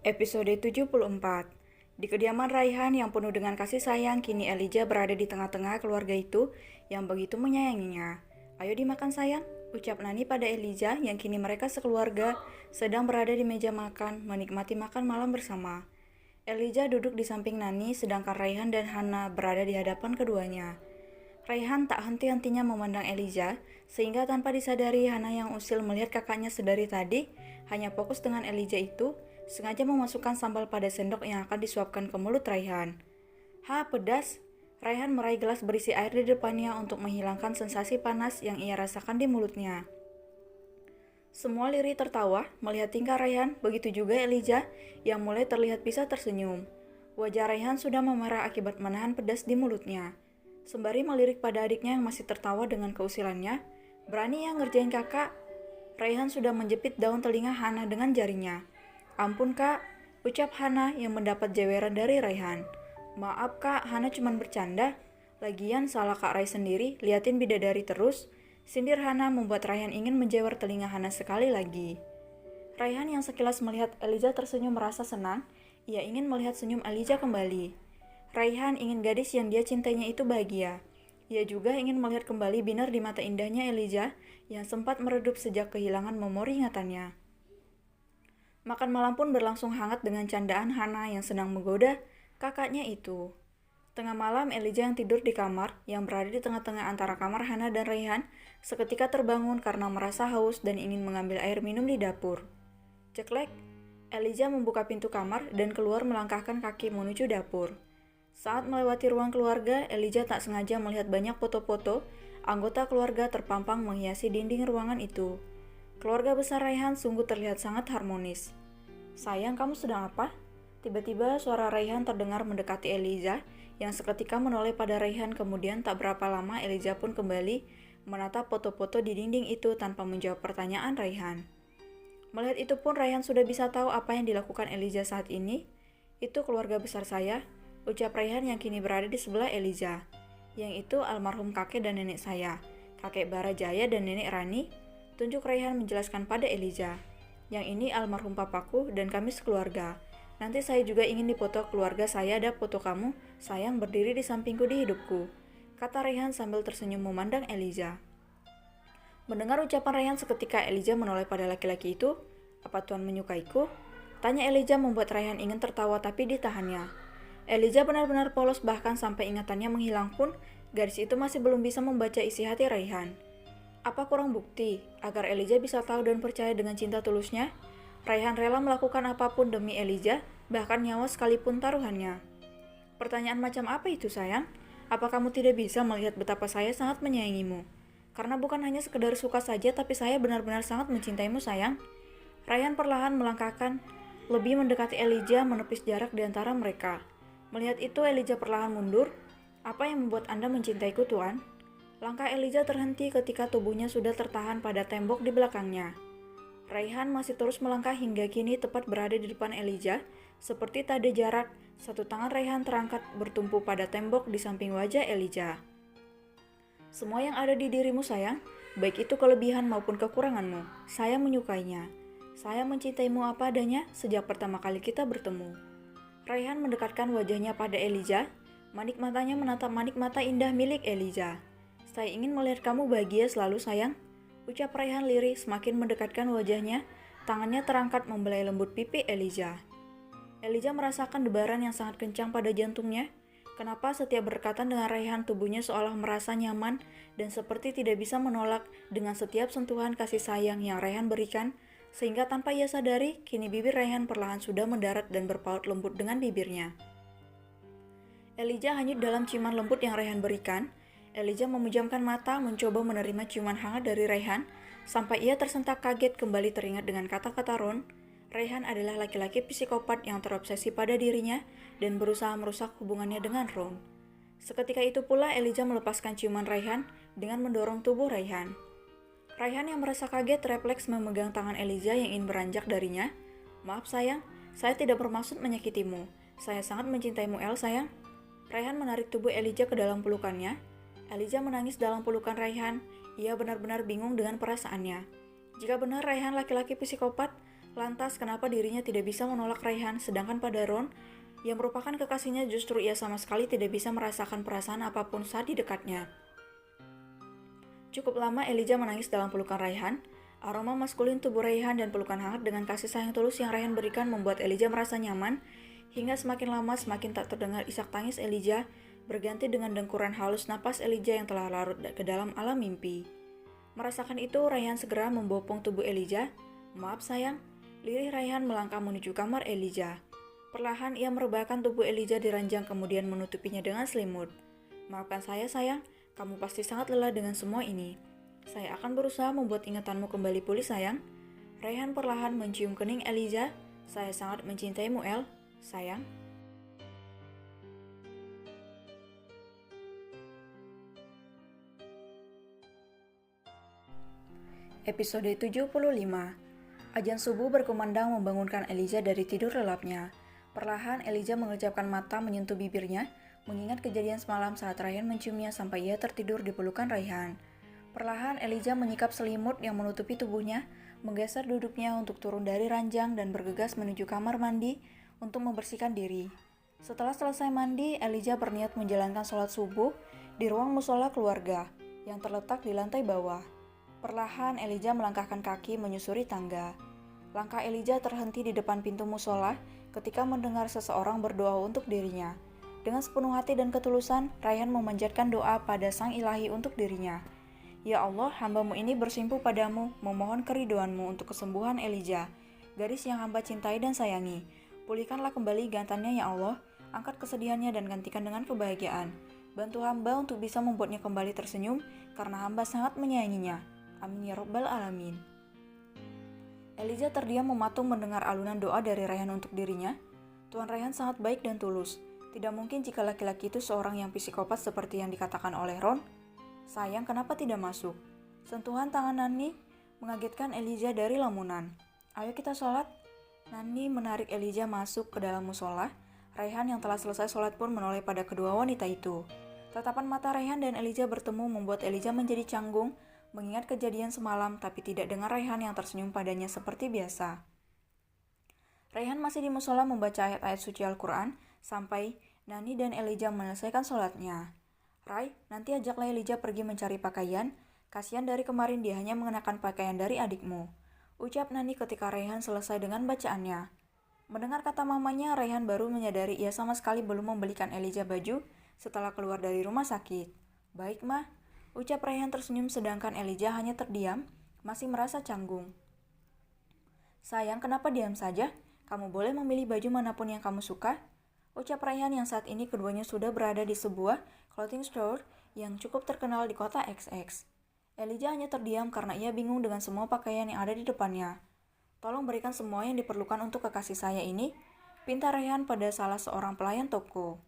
Episode 74. Di kediaman Raihan yang penuh dengan kasih sayang, kini Elijah berada di tengah-tengah keluarga itu yang begitu menyayanginya. "Ayo dimakan sayang," ucap Nani pada Elijah yang kini mereka sekeluarga sedang berada di meja makan, menikmati makan malam bersama. Elijah duduk di samping Nani, sedangkan Raihan dan Hana berada di hadapan keduanya. Raihan tak henti-hentinya memandang Elijah, sehingga tanpa disadari Hana yang usil melihat kakaknya sedari tadi hanya fokus dengan Elijah itu, sengaja memasukkan sambal pada sendok yang akan disuapkan ke mulut Raihan. "Ha, pedas!" Raihan meraih gelas berisi air di depannya untuk menghilangkan sensasi panas yang ia rasakan di mulutnya. Semua lirih tertawa melihat tingkah Raihan, begitu juga Elijah yang mulai terlihat bisa tersenyum. Wajah Raihan sudah memerah akibat menahan pedas di mulutnya. Sembari melirik pada adiknya yang masih tertawa dengan keusilannya, "Berani ya ngerjain kakak?" Raihan sudah menjepit daun telinga Hana dengan jarinya. "Ampun kak," ucap Hana yang mendapat jeweran dari Raihan. "Maaf kak, Hana cuma bercanda. Lagian salah kak Rai sendiri, liatin bidadari terus." Sindir Hana membuat Raihan ingin menjewer telinga Hana sekali lagi. Raihan yang sekilas melihat Elijah tersenyum merasa senang, ia ingin melihat senyum Elijah kembali. Raihan ingin gadis yang dia cintainya itu bahagia. Ia juga ingin melihat kembali binar di mata indahnya Elijah yang sempat meredup sejak kehilangan memori ingatannya. Makan malam pun berlangsung hangat dengan candaan Hana yang sedang menggoda kakaknya itu. Tengah malam, Elijah yang tidur di kamar, yang berada di tengah-tengah antara kamar Hana dan Raihan, seketika terbangun karena merasa haus dan ingin mengambil air minum di dapur. Ceklek, Elijah membuka pintu kamar dan keluar melangkahkan kaki menuju dapur. Saat melewati ruang keluarga, Elijah tak sengaja melihat banyak foto-foto anggota keluarga terpampang menghiasi dinding ruangan itu. Keluarga besar Raihan sungguh terlihat sangat harmonis. "Sayang, kamu sedang apa?" Tiba-tiba suara Raihan terdengar mendekati Elijah, yang seketika menoleh pada Raihan. Kemudian tak berapa lama Elijah pun kembali menatap foto-foto di dinding itu tanpa menjawab pertanyaan Raihan. Melihat itu pun Raihan sudah bisa tahu apa yang dilakukan Elijah saat ini. "Itu keluarga besar saya," ucap Raihan yang kini berada di sebelah Elijah. "Yang itu almarhum kakek dan nenek saya, kakek Barajaya dan nenek Rani," tunjuk Raihan menjelaskan pada Elijah. "Yang ini almarhum papaku dan kami sekeluarga. Nanti saya juga ingin dipoto keluarga saya, ada foto kamu, sayang, berdiri di sampingku di hidupku," kata Raihan sambil tersenyum memandang Elijah. Mendengar ucapan Raihan seketika Elijah menoleh pada laki-laki itu. "Apa Tuan menyukaiku?" tanya Elijah membuat Raihan ingin tertawa tapi ditahannya. Elijah benar-benar polos, bahkan sampai ingatannya menghilang pun, gadis itu masih belum bisa membaca isi hati Raihan. Apa kurang bukti agar Elijah bisa tahu dan percaya dengan cinta tulusnya? Raihan rela melakukan apapun demi Elijah, bahkan nyawa sekalipun taruhannya. "Pertanyaan macam apa itu sayang? Apa kamu tidak bisa melihat betapa saya sangat menyayangimu? Karena bukan hanya sekedar suka saja, tapi saya benar-benar sangat mencintaimu sayang." Raihan perlahan melangkahkan, lebih mendekati Elijah, menepis jarak di antara mereka. Melihat itu Elijah perlahan mundur. "Apa yang membuat Anda mencintaiku, Tuan?" Langkah Elijah terhenti ketika tubuhnya sudah tertahan pada tembok di belakangnya. Raihan masih terus melangkah hingga kini tepat berada di depan Elijah. Seperti tak ada jarak, satu tangan Raihan terangkat bertumpu pada tembok di samping wajah Elijah. "Semua yang ada di dirimu sayang, baik itu kelebihan maupun kekuranganmu, saya menyukainya. Saya mencintaimu apa adanya sejak pertama kali kita bertemu." Raihan mendekatkan wajahnya pada Elijah, manik matanya menatap manik mata indah milik Elijah. "Saya ingin melihat kamu bahagia selalu sayang," ucap Raihan lirih semakin mendekatkan wajahnya. Tangannya terangkat membelai lembut pipi Elijah. Elijah merasakan debaran yang sangat kencang pada jantungnya. Kenapa setiap berdekatan dengan Raihan tubuhnya seolah merasa nyaman dan seperti tidak bisa menolak dengan setiap sentuhan kasih sayang yang Raihan berikan, sehingga tanpa ia sadari, kini bibir Raihan perlahan sudah mendarat dan berpaut lembut dengan bibirnya. Elijah hanyut dalam ciuman lembut yang Raihan berikan. Elijah memejamkan mata, mencoba menerima ciuman hangat dari Raihan, sampai ia tersentak kaget kembali teringat dengan kata-kata Ron. Raihan adalah laki-laki psikopat yang terobsesi pada dirinya dan berusaha merusak hubungannya dengan Ron. Seketika itu pula Elijah melepaskan ciuman Raihan dengan mendorong tubuh Raihan. Raihan yang merasa kaget refleks memegang tangan Elijah yang ingin beranjak darinya. "Maaf sayang, saya tidak bermaksud menyakitimu. Saya sangat mencintaimu El sayang." Raihan menarik tubuh Elijah ke dalam pelukannya. Elijah menangis dalam pelukan Raihan. Ia benar-benar bingung dengan perasaannya. Jika benar Raihan laki-laki psikopat, Lantas kenapa dirinya tidak bisa menolak Raihan, sedangkan pada Ron, yang merupakan kekasihnya, justru ia sama sekali tidak bisa merasakan perasaan apapun saat di dekatnya. Cukup lama Elijah menangis dalam pelukan Raihan. Aroma maskulin tubuh Raihan dan pelukan hangat dengan kasih sayang tulus yang Raihan berikan membuat Elijah merasa nyaman, hingga semakin lama semakin tak terdengar isak tangis Elijah, berganti dengan dengkuran halus napas Elijah yang telah larut ke dalam alam mimpi. Merasakan itu, Raihan segera membopong tubuh Elijah. "Maaf sayang." Lirih Raihan melangkah menuju kamar Elijah. Perlahan ia merebahkan tubuh Elijah di ranjang kemudian menutupinya dengan selimut. "Maafkan saya sayang, kamu pasti sangat lelah dengan semua ini. Saya akan berusaha membuat ingatanmu kembali pulih sayang." Raihan perlahan mencium kening Elijah. "Saya sangat mencintaimu El, sayang." Episode 75. Azan subuh berkumandang membangunkan Elijah dari tidur lelapnya. Perlahan Elijah mengerjapkan mata menyentuh bibirnya, mengingat kejadian semalam saat Raihan menciumnya sampai ia tertidur di pelukan Raihan. Perlahan Elijah menyikap selimut yang menutupi tubuhnya, menggeser duduknya untuk turun dari ranjang dan bergegas menuju kamar mandi untuk membersihkan diri. Setelah selesai mandi, Elijah berniat menjalankan sholat subuh di ruang musola keluarga yang terletak di lantai bawah. Perlahan Elijah melangkahkan kaki menyusuri tangga. Langkah Elijah terhenti di depan pintu musola ketika mendengar seseorang berdoa untuk dirinya. Dengan sepenuh hati dan ketulusan, Raihan memanjatkan doa pada Sang Ilahi untuk dirinya. "Ya Allah, hamba-Mu ini bersimpuh padamu, memohon keridoan-Mu untuk kesembuhan Elijah, gadis yang hamba cintai dan sayangi. Pulihkanlah kembali gantannya ya Allah, angkat kesedihannya dan gantikan dengan kebahagiaan. Bantu hamba untuk bisa membuatnya kembali tersenyum, karena hamba sangat menyayanginya. Amin ya Rabbal Alamin." Elijah terdiam mematung mendengar alunan doa dari Raihan untuk dirinya. Tuan Raihan sangat baik dan tulus. Tidak mungkin jika laki-laki itu seorang yang psikopat seperti yang dikatakan oleh Ron. "Sayang, kenapa tidak masuk?" Sentuhan tangan Nani mengagetkan Elijah dari lamunan. "Ayo kita sholat." Nani menarik Elijah masuk ke dalam musola. Raihan yang telah selesai sholat pun menoleh pada kedua wanita itu. Tatapan mata Raihan dan Elijah bertemu membuat Elijah menjadi canggung, mengingat kejadian semalam, tapi tidak dengar Raihan yang tersenyum padanya seperti biasa. Raihan masih di musola membaca ayat-ayat suci Al-Quran, sampai Nani dan Elijah menyelesaikan sholatnya. "Rai, nanti ajaklah Elijah pergi mencari pakaian. Kasihan dari kemarin dia hanya mengenakan pakaian dari adikmu," ucap Nani ketika Raihan selesai dengan bacaannya. Mendengar kata mamanya, Raihan baru menyadari ia sama sekali belum membelikan Elijah baju setelah keluar dari rumah sakit. "Baik, Ma," ucap Raihan tersenyum sedangkan Elijah hanya terdiam, masih merasa canggung. "Sayang, kenapa diam saja? Kamu boleh memilih baju manapun yang kamu suka," ucap Raihan yang saat ini keduanya sudah berada di sebuah clothing store yang cukup terkenal di kota XX. Elijah hanya terdiam karena ia bingung dengan semua pakaian yang ada di depannya. "Tolong berikan semua yang diperlukan untuk kekasih saya ini," pinta Raihan pada salah seorang pelayan toko.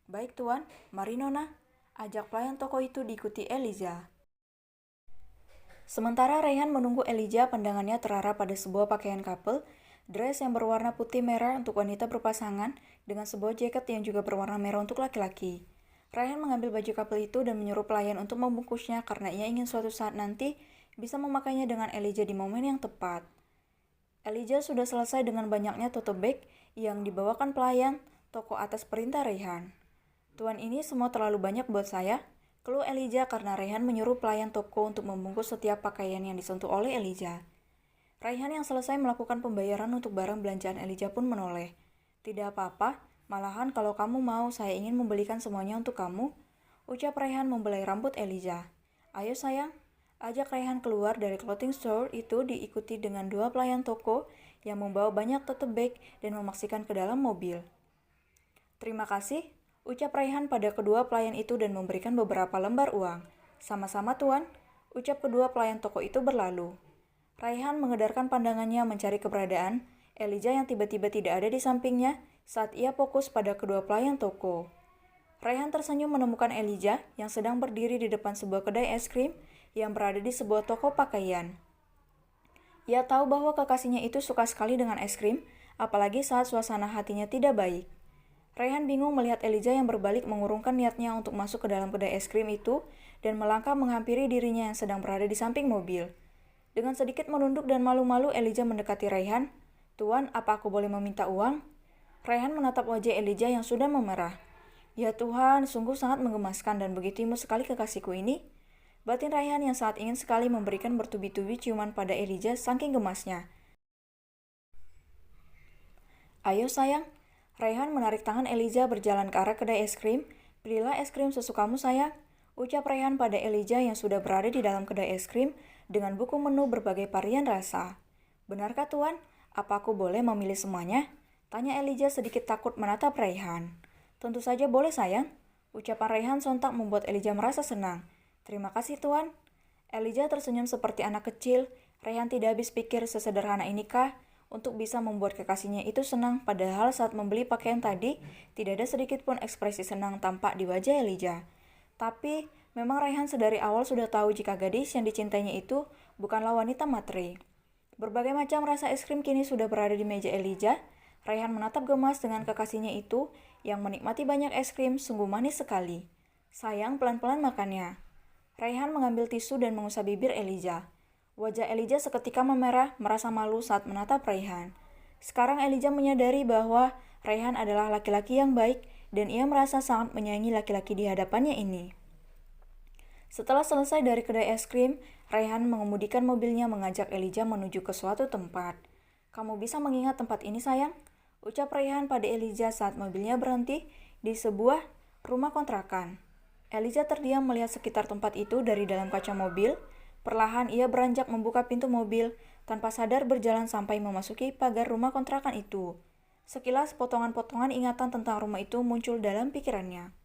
"Baik Tuan, mari Nona," ajak pelayan toko itu diikuti Elijah. Sementara Raihan menunggu Elijah, pandangannya terarah pada sebuah pakaian couple, dress yang berwarna putih merah untuk wanita berpasangan, dengan sebuah jaket yang juga berwarna merah untuk laki-laki. Raihan mengambil baju couple itu dan menyuruh pelayan untuk membungkusnya karena ia ingin suatu saat nanti bisa memakainya dengan Elijah di momen yang tepat. Elijah sudah selesai dengan banyaknya tote bag yang dibawakan pelayan toko atas perintah Raihan. "Tuan, ini semua terlalu banyak buat saya," keluh Elijah karena Raihan menyuruh pelayan toko untuk membungkus setiap pakaian yang disentuh oleh Elijah. Raihan yang selesai melakukan pembayaran untuk barang belanjaan Elijah pun menoleh. "Tidak apa-apa, malahan kalau kamu mau saya ingin membelikan semuanya untuk kamu," ucap Raihan membelai rambut Elijah. "Ayo sayang," ajak Raihan keluar dari clothing store itu diikuti dengan dua pelayan toko yang membawa banyak tote bag dan memaksikan ke dalam mobil. "Terima kasih," ucap Raihan pada kedua pelayan itu dan memberikan beberapa lembar uang. "Sama-sama Tuan," ucap kedua pelayan toko itu berlalu. Raihan mengedarkan pandangannya mencari keberadaan Elijah yang tiba-tiba tidak ada di sampingnya saat ia fokus pada kedua pelayan toko. Raihan tersenyum menemukan Elijah yang sedang berdiri di depan sebuah kedai es krim yang berada di sebuah toko pakaian. Ia tahu bahwa kekasihnya itu suka sekali dengan es krim, apalagi saat suasana hatinya tidak baik. Raihan bingung melihat Elijah yang berbalik mengurungkan niatnya untuk masuk ke dalam kedai es krim itu dan melangkah menghampiri dirinya yang sedang berada di samping mobil. Dengan sedikit menunduk dan malu-malu, Elijah mendekati Raihan. "Tuan, apa aku boleh meminta uang?" Raihan menatap wajah Elijah yang sudah memerah. "Ya Tuhan, sungguh sangat menggemaskan dan begitu imut sekali kekasihku ini." Batin Raihan yang saat ingin sekali memberikan bertubi-tubi ciuman pada Elijah saking gemasnya. "Ayo sayang." Raihan menarik tangan Elijah berjalan ke arah kedai es krim. "Belilah es krim sesukamu sayang," ucap Raihan pada Elijah yang sudah berada di dalam kedai es krim dengan buku menu berbagai varian rasa. "Benarkah Tuan? Apa aku boleh memilih semuanya?" tanya Elijah sedikit takut menatap Raihan. "Tentu saja boleh sayang." Ucapan Raihan sontak membuat Elijah merasa senang. "Terima kasih Tuan." Elijah tersenyum seperti anak kecil. Raihan tidak habis pikir sesederhana inikah untuk bisa membuat kekasihnya itu senang, padahal saat membeli pakaian tadi tidak ada sedikit pun ekspresi senang tampak di wajah Elijah. Tapi memang Raihan sedari awal sudah tahu jika gadis yang dicintainya itu bukanlah wanita materi. Berbagai macam rasa es krim kini sudah berada di meja Elijah. Raihan menatap gemas dengan kekasihnya itu yang menikmati banyak es krim, sungguh manis sekali. "Sayang, pelan-pelan makannya." Raihan mengambil tisu dan mengusap bibir Elijah. Wajah Elijah seketika memerah, merasa malu saat menatap Raihan. Sekarang Elijah menyadari bahwa Raihan adalah laki-laki yang baik dan ia merasa sangat menyayangi laki-laki di hadapannya ini. Setelah selesai dari kedai es krim, Raihan mengemudikan mobilnya mengajak Elijah menuju ke suatu tempat. "Kamu bisa mengingat tempat ini sayang?" ucap Raihan pada Elijah saat mobilnya berhenti di sebuah rumah kontrakan. Elijah terdiam melihat sekitar tempat itu dari dalam kaca mobil. Perlahan ia beranjak membuka pintu mobil, tanpa sadar berjalan sampai memasuki pagar rumah kontrakan itu. Sekilas potongan-potongan ingatan tentang rumah itu muncul dalam pikirannya.